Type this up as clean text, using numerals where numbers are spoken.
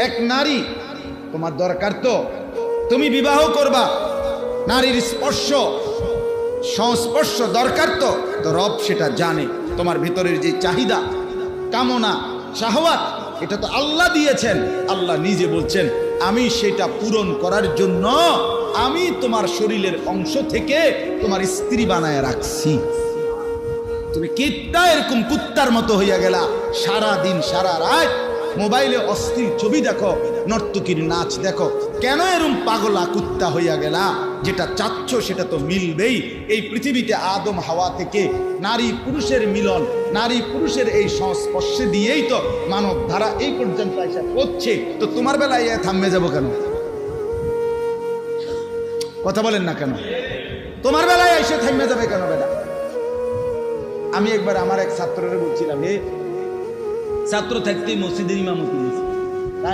এক নারী তোমার দরকার, তো তুমি বিবাহ করবা, নারীর স্পর্শ সংস্পর্শ দরকার, তো রব সেটা জানে। তোমার ভিতরের যে চাহিদা, কামনা, শাহওয়াত, এটা তো আল্লাহ দিয়েছেন। আল্লাহ নিজে বলছেন, আমি সেটা পূরণ করার জন্য আমি তোমার শরীরের অংশ থেকে তোমার স্ত্রী বানায় রাখছি। তুমি কিত্তা এরকম কুত্তার মতো হইয়া গেলা, সারা দিন সারা রাত মোবাইলে অশ্লীল ছবি দেখো, নর্তকীর নাচ দেখো। কেন এরকম পাগলা কুত্তা হইয়া গেলা? যেটা চাচ্ছ সেটা তো মিলবেই। এই পৃথিবীতে আদম হাওয়া থেকে নারী পুরুষের মিলন, নারী পুরুষের এই সংস্পর্শে দিয়েই তো মানব ধারা এই পর্যন্ত এসে পড়ছে। তো তোমার বেলায় থামে যাব কেন? কথা বলেন না কেন? তোমার বেলায় এসে থামে যাবে কেন বেটা? আমি একবার আমার এক ছাত্ররে বলছিলাম, হে ছাত্র থাকতেই মসজিদের ইমামতি হয়েছে,